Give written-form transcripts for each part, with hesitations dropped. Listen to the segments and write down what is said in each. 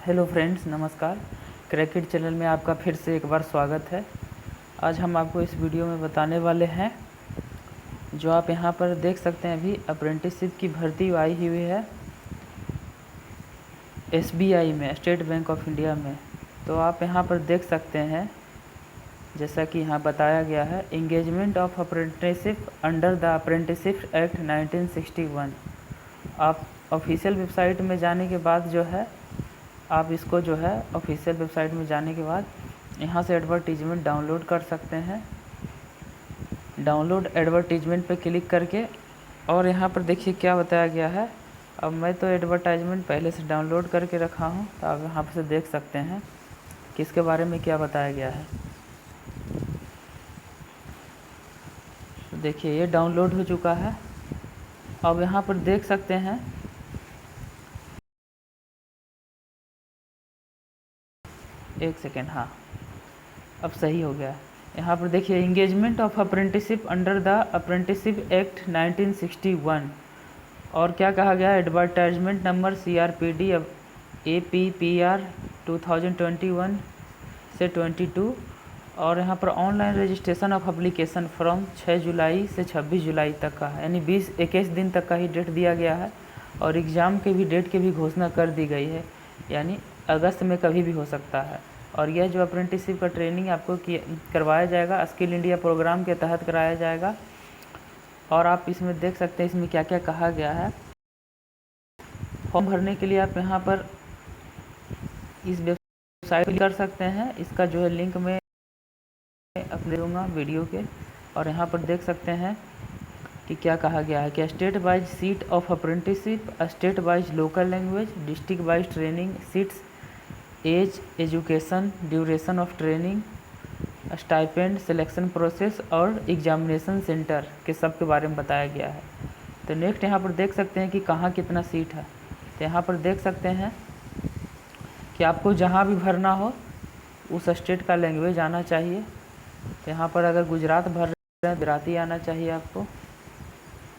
Hello friends, नमस्कार। क्रैकेट channel में आपका फिर से एक बार स्वागत है। आज हम आपको इस वीडियो में बताने वाले हैं, जो आप यहां पर देख सकते हैं, अभी अप्रेंटिसशिप की भर्ती आई हुई है एसबीआई में, स्टेट बैंक ऑफ इंडिया में। तो आप यहां पर देख सकते हैं, जैसा कि यहाँ बताया गया है, engagement of apprenticeship under the apprenticeship act 1961। आप ऑफिशियल वेबसाइट में जाने के बाद जो है, आप इसको जो है ऑफिशियल वेबसाइट में जाने के बाद यहाँ से एडवर्टीजमेंट डाउनलोड कर सकते हैं। डाउनलोड एडवर्टीजमेंट पे क्लिक करके, और यहाँ पर देखिए क्या बताया गया है। अब मैं तो एडवर्टाइजमेंट पहले से डाउनलोड करके रखा हूँ, तो आप यहाँ से देख सकते हैं कि इसके बारे में क्या बताया गया है। तो देखिए ये डाउनलोड हो चुका है। अब यहाँ पर देख सकते हैं, एक सेकेंड, हाँ अब सही हो गया। यहाँ पर देखिए, engagement of apprenticeship under the apprenticeship act 1961। और क्या कहा गया है, एडवर्टाइजमेंट नंबर CRPD APPR 2021 से 22। और यहाँ पर online registration of application from 6 जुलाई से 26 जुलाई तक का है, यानी 20-21 दिन तक का ही डेट दिया गया है। और एग्ज़ाम के भी डेट की भी घोषणा कर दी गई है, यानी अगस्त में कभी भी हो सकता है। और यह जो अप्रेंटिसशिप का ट्रेनिंग आपको करवाया जाएगा, स्किल इंडिया प्रोग्राम के तहत कराया जाएगा। और आप इसमें देख सकते हैं इसमें क्या क्या कहा गया है। फॉर्म भरने के लिए आप यहाँ पर इस वेबसाइट कर सकते हैं। इसका जो है लिंक मैं अपने दूँगा वीडियो के। और यहाँ पर देख सकते हैं कि क्या कहा गया है कि state wise seat of apprenticeship, state wise local language, district wise training seats, age, education, duration of training, stipend, selection process और एग्जामिनेशन सेंटर के सब के बारे में बताया गया है। तो नेक्स्ट यहाँ पर देख सकते हैं कि कहाँ कितना सीट है। तो यहाँ पर देख सकते हैं कि आपको जहाँ भी भरना हो उस स्टेट का लैंग्वेज आना चाहिए। तो यहाँ पर अगर गुजरात भर रहे हैं, गुजराती आना चाहिए आपको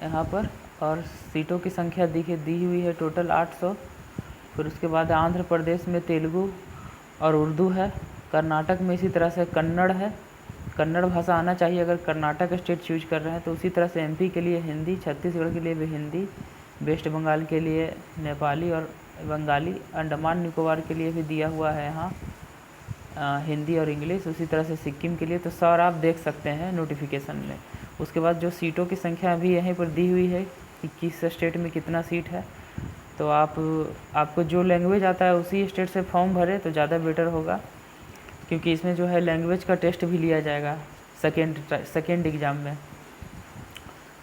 यहाँ पर। और सीटों की संख्या दी हुई है टोटल 800। फिर उसके बाद आंध्र प्रदेश में तेलुगु और उर्दू है। कर्नाटक में इसी तरह से कन्नड़ है, कन्नड़ भाषा आना चाहिए अगर कर्नाटक स्टेट चूज कर रहे हैं। तो उसी तरह से MP के लिए हिंदी, छत्तीसगढ़ के लिए भी हिंदी, वेस्ट बंगाल के लिए नेपाली और बंगाली, अंडमान निकोबार के लिए भी दिया हुआ है यहाँ हिंदी और इंग्लिश। उसी तरह से सिक्किम के लिए। तो सर आप देख सकते हैं नोटिफिकेशन में। उसके बाद जो सीटों की संख्या अभी यहीं पर दी हुई है कि किस स्टेट में कितना सीट है। तो आपको जो लैंग्वेज आता है उसी स्टेट से फॉर्म भरे तो ज़्यादा बेटर होगा, क्योंकि इसमें जो है लैंग्वेज का टेस्ट भी लिया जाएगा सेकेंड एग्ज़ाम में।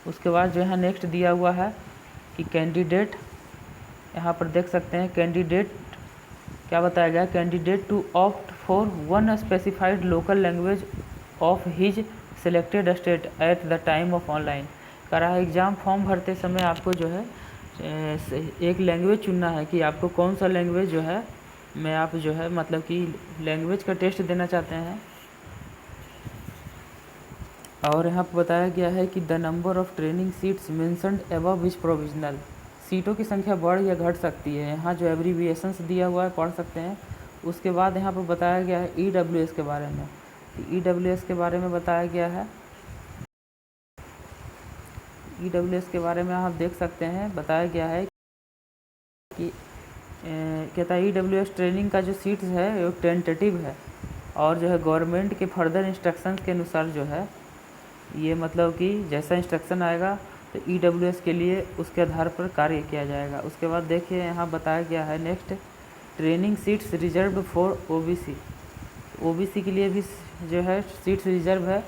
उसके बाद जो है नेक्स्ट दिया हुआ है कि कैंडिडेट, यहाँ पर देख सकते हैं कैंडिडेट क्या बताया गया, candidate to opt for one specified local language of his selected state at the time of online. कह रहा है एग्ज़ाम फॉर्म भरते समय आपको जो है एक लैंग्वेज चुनना है कि आपको कौन सा लैंग्वेज जो है में आप जो है मतलब कि लैंग्वेज का टेस्ट देना चाहते हैं। और यहाँ पर बताया गया है कि the number of training seats mentioned above is provisional. सीटों की संख्या बढ़ या घट सकती है। यहाँ जो एब्रीविएशंस दिया हुआ है पढ़ सकते हैं। उसके बाद यहाँ पर बताया गया है EWS के बारे में। EWS के बारे में बताया गया है, EWS के बारे में आप देख सकते हैं, बताया गया है कि कहता है EWS ट्रेनिंग का जो सीट्स है वो टेंटेटिव है। और जो है गवर्नमेंट के फर्दर इंस्ट्रक्शंस के अनुसार जो है ये मतलब कि जैसा इंस्ट्रक्शन आएगा तो EWS के लिए उसके आधार पर कार्य किया जाएगा। उसके बाद देखिए यहाँ बताया गया है next, training seats reserve for OBC के लिए भी जो है सीट्स रिजर्व है।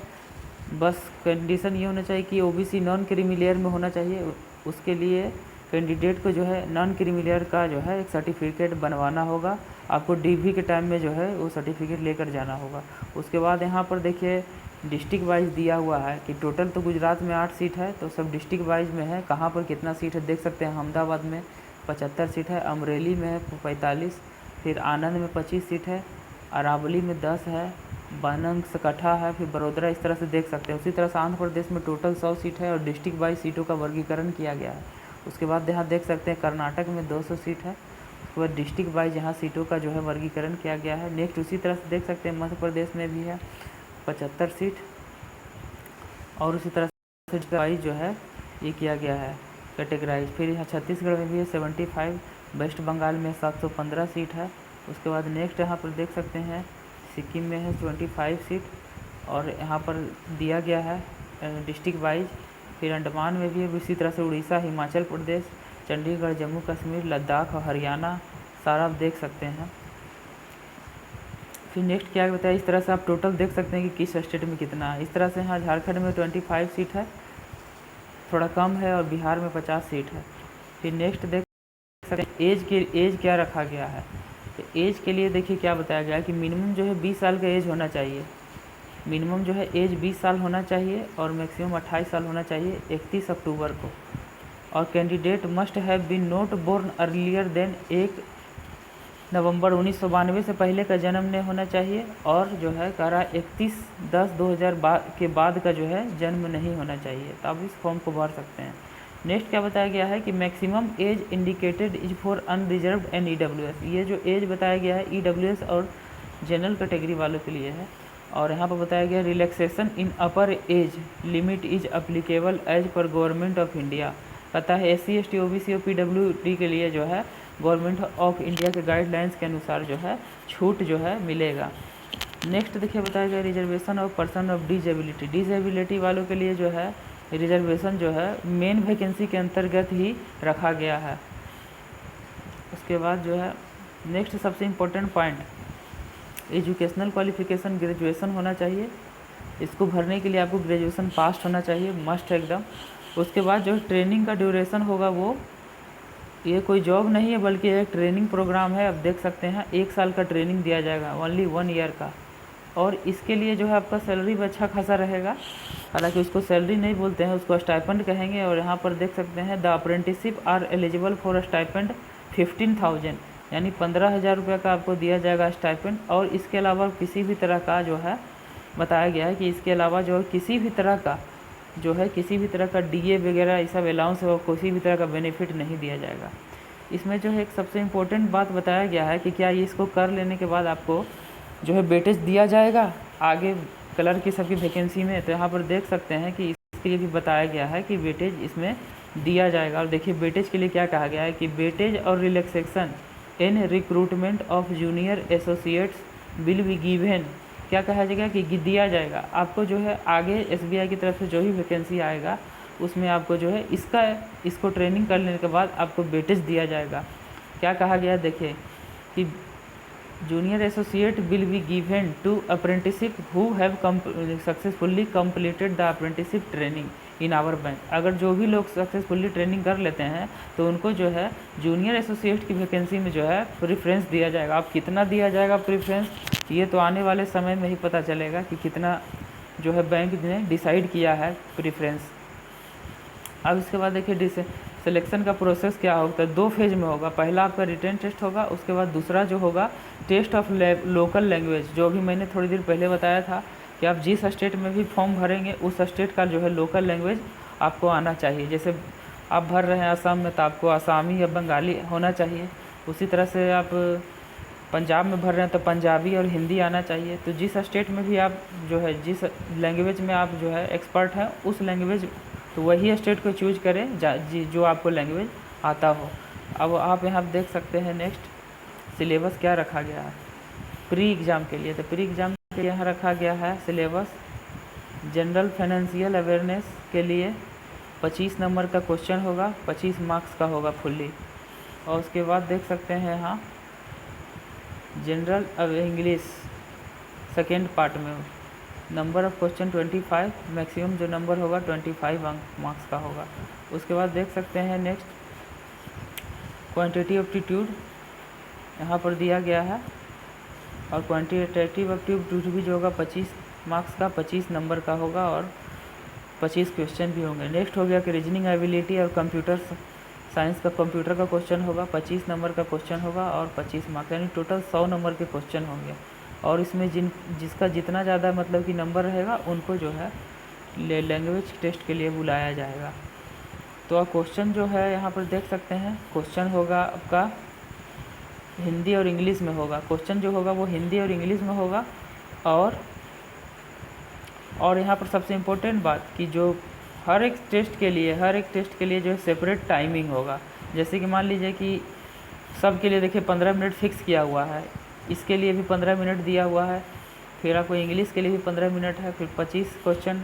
बस कंडीशन ये होना चाहिए कि OBC नॉन क्रीमी लेयर में होना चाहिए। उसके लिए कैंडिडेट को जो है नॉन क्रीमी लेयर का जो है एक सर्टिफिकेट बनवाना होगा। आपको DV के टाइम में जो है वो सर्टिफिकेट लेकर जाना होगा। उसके बाद यहाँ पर देखिए डिस्ट्रिक्ट वाइज दिया हुआ है कि टोटल तो गुजरात में 8 सीट है, तो सब डिस्ट्रिक्ट वाइज में है कहाँ पर कितना सीट है देख सकते हैं। अहमदाबाद में 75 सीट है, अमरेली में है 45, फिर आनंद में 25 सीट है, अरावली में 10 है, बनासकांठा है, फिर बड़ोदरा, इस तरह से देख सकते हैं। उसी तरह से आंध्र प्रदेश में टोटल 100 सीट है और डिस्ट्रिक्ट वाइज सीटों का वर्गीकरण किया गया है। उसके बाद यहाँ देख सकते हैं कर्नाटक में 200 सीट है, उसके बाद डिस्ट्रिक्ट वाइज यहाँ सीटों का जो है वर्गीकरण किया गया है। नेक्स्ट उसी तरह से देख सकते हैं मध्य प्रदेश में भी है 75 सीट, और उसी तरह से वाइज जो है ये किया गया है कैटेगराइज। फिर यहाँ छत्तीसगढ़ में भी है 75, वेस्ट बंगाल में 715 सीट है। उसके बाद नेक्स्ट यहाँ पर देख सकते हैं सिक्किम में है 25 सीट, और यहाँ पर दिया गया है डिस्ट्रिक्ट वाइज। फिर अंडमान में भी है, इसी तरह से उड़ीसा, हिमाचल प्रदेश, चंडीगढ़, जम्मू कश्मीर, लद्दाख और हरियाणा सारा आप देख सकते हैं। फिर नेक्स्ट क्या बताया, इस तरह से आप टोटल देख सकते हैं कि किस स्टेट में कितना है। इस तरह से यहाँ झारखंड में 25 सीट है, थोड़ा कम है, और बिहार में 50 सीट है। फिर नेक्स्ट देख सकते हैं एज क्या रखा गया है। तो एज के लिए देखिए क्या बताया गया है कि मिनिमम जो है 20 साल का एज होना चाहिए, मिनिमम जो है एज 20 साल होना चाहिए, और मैक्सिमम 28 साल होना चाहिए 31 अक्टूबर को। और candidate must have been not born earlier than 1 November 1992 से पहले का जन्म नहीं होना चाहिए, और जो है कह रहा 31/10/2000 के बाद का जो है जन्म नहीं होना चाहिए। तो आप इस फॉर्म को भर सकते हैं। नेक्स्ट क्या बताया गया है कि maximum age indicated is for unreserved and EWS. ये जो एज बताया गया है ईडब्ल्यूएस और जनरल कैटेगरी वालों के लिए है। और यहाँ पर बताया गया relaxation in upper age limit is applicable as per government of India. पता है SC ST OBC और PWD के लिए जो है गवर्नमेंट ऑफ इंडिया के गाइडलाइंस के अनुसार जो है छूट जो है मिलेगा। नेक्स्ट देखिए बताया गया reservation of person of disability. Disability वालों के लिए जो है रिजर्वेशन जो है मेन वैकेंसी के अंतर्गत ही रखा गया है। उसके बाद जो है नेक्स्ट सबसे important point, educational qualification graduation होना चाहिए। इसको भरने के लिए आपको ग्रेजुएशन पास होना चाहिए, मस्ट एकदम। उसके बाद जो ट्रेनिंग का ड्यूरेशन होगा वो ये कोई जॉब नहीं है बल्कि एक ट्रेनिंग प्रोग्राम है। आप देख सकते हैं 1 साल का ट्रेनिंग दिया जाएगा, ओनली 1 ईयर का। और इसके लिए जो है आपका सैलरी भी अच्छा खासा रहेगा, हालांकि उसको सैलरी नहीं बोलते हैं, उसको स्टाइपेंड कहेंगे। और यहाँ पर देख सकते हैं the apprenticeship are eligible for stipend 15,000, यानी 15,000 रुपये का आपको दिया जाएगा स्टाइपेंड। और इसके अलावा किसी भी तरह का जो है बताया गया है कि इसके अलावा जो है किसी भी तरह का DA वगैरह ये सब अलाउंस और किसी भी तरह का बेनिफिट नहीं दिया जाएगा। इसमें जो है एक सबसे इम्पोर्टेंट बात बताया गया है कि क्या ये इसको कर लेने के बाद आपको जो है वेटेज दिया जाएगा आगे कलर की सबकी वैकेंसी में। तो यहाँ पर देख सकते हैं कि इसके लिए भी बताया गया है कि वेटेज इसमें दिया जाएगा। और देखिए वेटेज के लिए क्या कहा गया है कि वेटेज और relaxation in recruitment of junior associates will be given. क्या कहा जाएगा कि दिया जाएगा आपको जो है आगे SBI की तरफ से जो भी वैकेंसी आएगा उसमें आपको जो है इसको ट्रेनिंग कर लेने के बाद आपको वेटेज दिया जाएगा। क्या कहा गया देखिए कि junior associate will be given to apprenticeship who have successfully completed the apprenticeship training in our bank. अगर जो भी लोग सक्सेसफुली ट्रेनिंग कर लेते हैं तो उनको जो है जूनियर एसोसिएट की वैकेंसी में जो है प्रेफरेंस दिया जाएगा। अब कितना दिया जाएगा प्रेफरेंस ये तो आने वाले समय में ही पता चलेगा कि कितना जो है बैंक ने डिसाइड किया है प्रेफरेंस। अब इसके बाद देखिए सिलेक्शन का प्रोसेस क्या होता है, 2 फेज में होगा। पहला आपका रिटन टेस्ट होगा, उसके बाद दूसरा जो होगा टेस्ट ऑफ लोकल लैंग्वेज, जो भी मैंने थोड़ी देर पहले बताया था कि आप जिस स्टेट में भी फॉर्म भरेंगे उस स्टेट का जो है लोकल लैंग्वेज आपको आना चाहिए। जैसे आप भर रहे हैं असम में तो आपको आसामी या बंगाली होना चाहिए। उसी तरह से आप पंजाब में भर रहे हैं तो पंजाबी और हिंदी आना चाहिए। तो जिस स्टेट में भी आप जो है जिस लैंग्वेज में आप जो है एक्सपर्ट हैं उस लैंग्वेज तो वही स्टेट को चूज करें जो आपको लैंग्वेज आता हो। अब आप यहाँ देख सकते हैं नेक्स्ट सिलेबस क्या रखा गया है प्री एग्ज़ाम के लिए। तो प्री एग्ज़ाम के लिए यहाँ रखा गया है सिलेबस जनरल फाइनेंशियल अवेयरनेस के लिए 25 नंबर का क्वेश्चन होगा, 25 मार्क्स का होगा फुल्ली। और उसके बाद देख सकते हैं यहाँ जनरल इंग्लिश सेकेंड पार्ट में नंबर ऑफ क्वेश्चन 25, मैक्सिमम जो नंबर होगा 25 मार्क्स का होगा। उसके बाद देख सकते हैं नेक्स्ट क्वांटिटी एप्टीट्यूड यहाँ पर दिया गया है, और क्वांटिटेटिव एप्टीट्यूड भी जो होगा 25 मार्क्स का 25 नंबर का होगा और 25 क्वेश्चन भी होंगे। नेक्स्ट हो गया कि रीजनिंग एबिलिटी और कंप्यूटर साइंस का कंप्यूटर का क्वेश्चन होगा, 25 नंबर का क्वेश्चन होगा और 25 मार्क्स, यानी टोटल 100 नंबर के क्वेश्चन होंगे। और इसमें जिसका जितना ज़्यादा मतलब कि नंबर रहेगा उनको जो है लैंग्वेज टेस्ट के लिए बुलाया जाएगा। तो क्वेश्चन जो है यहाँ पर देख सकते हैं क्वेश्चन होगा आपका हिंदी और इंग्लिश में होगा। क्वेश्चन जो होगा वो हिंदी और इंग्लिश में होगा। और यहाँ पर सबसे इम्पोर्टेंट बात कि जो हर एक टेस्ट के लिए जो है सेपरेट टाइमिंग होगा। जैसे कि मान लीजिए कि सब के लिए देखिए 15 मिनट फिक्स किया हुआ है, इसके लिए भी 15 मिनट दिया हुआ है, फिर आपको इंग्लिश के लिए भी 15 मिनट है, फिर 25 क्वेश्चन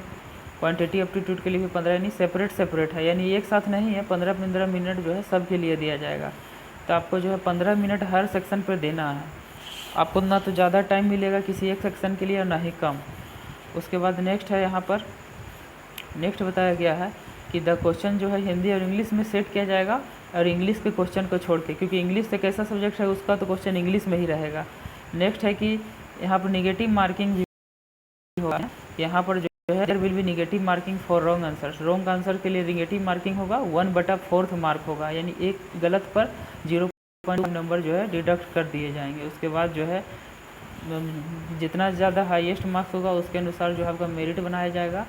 क्वांटिटी एप्टीट्यूड के लिए भी 15, यानी सेपरेट है, यानी एक साथ नहीं है। 15-15 मिनट जो है सब के लिए दिया जाएगा। तो आपको जो है 15 मिनट हर सेक्शन पर देना है। आपको ना तो ज़्यादा टाइम मिलेगा किसी एक सेक्शन के लिए और ना ही कम। उसके बाद नेक्स्ट है, यहाँ पर नेक्स्ट बताया गया है कि द क्वेश्चन जो है हिंदी और इंग्लिश में सेट किया जाएगा, और इंग्लिश के क्वेश्चन को छोड़ के, क्योंकि इंग्लिश एक ऐसा सब्जेक्ट है उसका तो क्वेश्चन इंग्लिश में ही रहेगा। नेक्स्ट है कि यहाँ पर निगेटिव मार्किंग भी होगा। यहाँ पर जो है there will be negative marking for wrong answers. Wrong answer के लिए निगेटिव मार्किंग होगा, 1/4 मार्क होगा, यानी एक गलत पर 0.5 नंबर जो है डिडक्ट कर दिए जाएंगे। उसके बाद जो है जितना ज़्यादा हाईएस्ट मार्क्स होगा उसके अनुसार जो है आपका मेरिट बनाया जाएगा।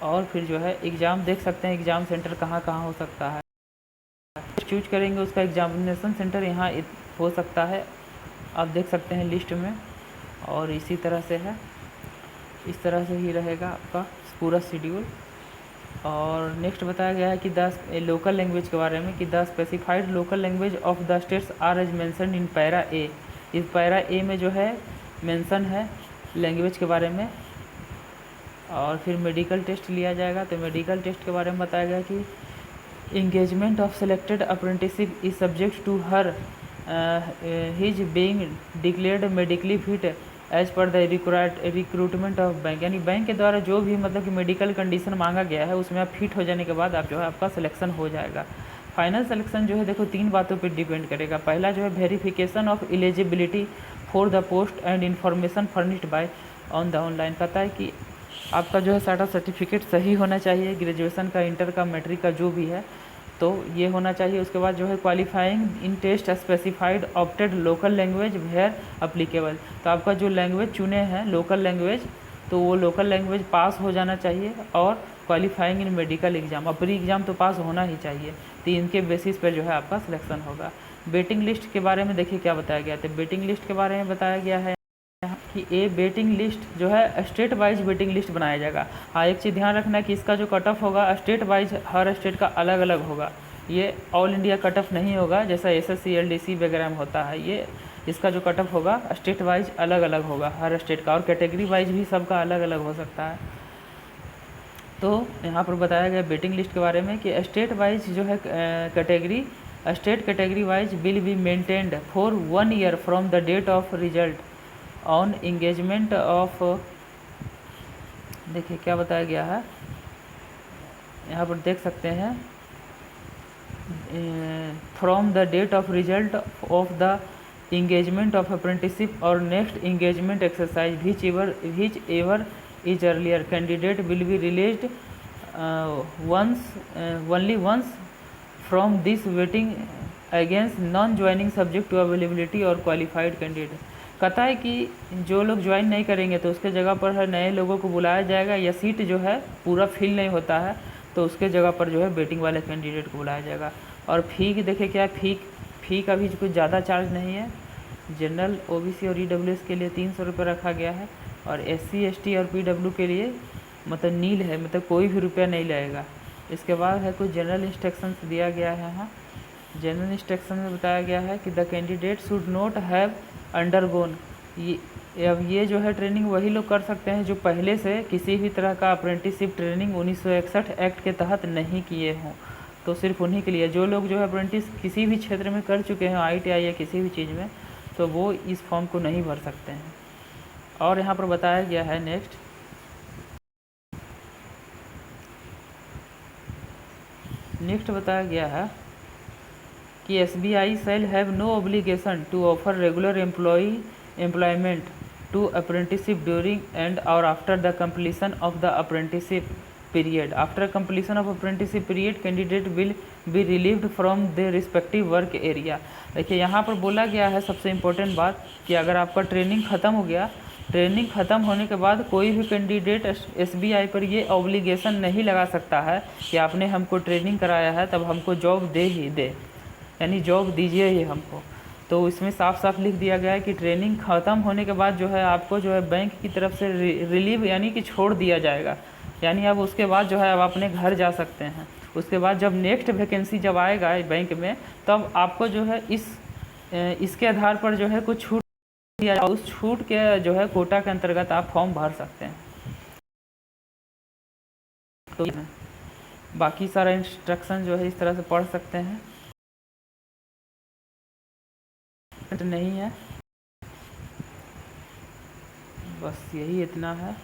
और फिर जो है एग्ज़ाम देख सकते हैं एग्ज़ाम सेंटर कहाँ कहाँ हो सकता है, चूज करेंगे उसका एग्जामिनेशन सेंटर यहाँ हो सकता है, आप देख सकते हैं लिस्ट में। और इसी तरह से है, इस तरह से ही रहेगा आपका पूरा शेड्यूल। और नेक्स्ट बताया गया है कि द लोकल लैंग्वेज के बारे में, कि the specified local language of the states are as mention in para A. इस पैरा ए में जो है मेंशन है लैंग्वेज के बारे में। और फिर मेडिकल टेस्ट लिया जाएगा। तो मेडिकल टेस्ट के बारे में बताया गया कि engagement of selected apprenticeship is subject to her his being declared medically fit as per the recruitment of bank, यानी बैंक के द्वारा जो भी मतलब कि मेडिकल कंडीशन मांगा गया है उसमें आप फिट हो जाने के बाद आप जो है आपका सिलेक्शन हो जाएगा। फाइनल सिलेक्शन जो है देखो 3 बातों पर डिपेंड करेगा। पहला जो है verification of eligibility for the post and information furnished bye on the online. कहता है कि आपका जो है सारा सर्टिफिकेट सही होना चाहिए, ग्रेजुएशन का, इंटर का, मैट्रिक का जो भी है तो ये होना चाहिए। उसके बाद जो है qualifying in test specified opted local language where applicable. तो आपका जो लैंग्वेज चुने हैं लोकल लैंग्वेज, तो वो लोकल लैंग्वेज पास हो जाना चाहिए। और qualifying in medical exam, pre exam तो पास होना ही चाहिए। तो इनके बेसिस पर जो है आपका सिलेक्शन होगा। वेटिंग लिस्ट के बारे में देखिए क्या बताया गया। तो वेटिंग लिस्ट के बारे में बताया गया है कि ए वेटिंग लिस्ट जो है स्टेट वाइज वेटिंग लिस्ट बनाया जाएगा। हाँ, एक चीज़ ध्यान रखना है कि इसका जो कट ऑफ होगा स्टेट वाइज हर स्टेट का अलग अलग होगा। ये ऑल इंडिया कट ऑफ नहीं होगा जैसा SSC LDC वगैरह में होता है। ये इसका जो कट ऑफ होगा स्टेट वाइज अलग अलग होगा हर स्टेट का, और कैटेगरी वाइज भी सबका अलग अलग हो सकता है। तो यहाँ पर बताया गया वेटिंग लिस्ट के बारे में कि स्टेट वाइज जो है category, state category wise will be maintained for 1 year from the date of result on engagement of. देखिए क्या बताया गया है, यहाँ पर देख सकते हैं from the date of result of the engagement of apprenticeship और next engagement exercise whichever is earlier candidate will be released only once from this waiting against non joining subject to availability और qualified candidate. कहता है कि जो लोग join नहीं करेंगे तो उसके जगह पर है नए लोगों को बुलाया जाएगा, या सीट जो है पूरा फिल नहीं होता है तो उसके जगह पर जो है वेटिंग वाले कैंडिडेट को बुलाया जाएगा। और फ़ी की देखिए क्या फ़ी का भी कुछ ज़्यादा चार्ज नहीं है। जनरल OBC और EWS के लिए 300 रुपये रखा गया है, और SC ST और PW के लिए मतलब नील है, मतलब कोई भी रुपया नहीं लगेगा। इसके बाद है कुछ जनरल इंस्ट्रक्शंस दिया गया है। यहाँ जनरल इंस्ट्रक्शन में बताया गया है कि the candidate should not have undergone. अब ये जो है ट्रेनिंग वही लोग कर सकते हैं जो पहले से किसी भी तरह का अप्रेंटिसशिप ट्रेनिंग 1961 एक्ट के तहत नहीं किए हों। तो सिर्फ उन्हीं के लिए, जो लोग जो है अप्रेंटिस किसी भी क्षेत्र में कर चुके हैं ITI या किसी भी चीज़ में, तो वो इस फॉर्म को नहीं भर सकते हैं। और यहाँ पर बताया गया है नेक्स्ट बताया गया है कि SBI shall have no obligation to offer regular employment to apprenticeship during and or after the completion of the apprenticeship period. After completion of apprenticeship period, candidate will be relieved from their respective work area. देखिए यहाँ पर बोला गया है सबसे important बात कि अगर आपका ट्रेनिंग ख़त्म हो गया, ट्रेनिंग ख़त्म होने के बाद कोई भी कैंडिडेट SBI पर ये ऑब्लिगेशन नहीं लगा सकता है कि आपने हमको ट्रेनिंग कराया है तब हमको जॉब दे ही दे, यानी जॉब दीजिए ही हमको। तो इसमें साफ साफ लिख दिया गया है कि ट्रेनिंग ख़त्म होने के बाद जो है आपको जो है बैंक की तरफ से रिलीव यानी कि छोड़ दिया जाएगा, यानी अब उसके बाद जो है अब अपने घर जा सकते हैं। उसके बाद जब नेक्स्ट वैकेंसी जब आएगा बैंक में, तब आपको जो है इसके आधार पर जो है कुछ छूट दिया जाए, उस छूट के जो है कोटा के अंतर्गत आप फॉर्म भर सकते हैं। तो बाकी सारा इंस्ट्रक्शन जो है इस तरह से पढ़ सकते हैं, नहीं है, बस यही इतना है।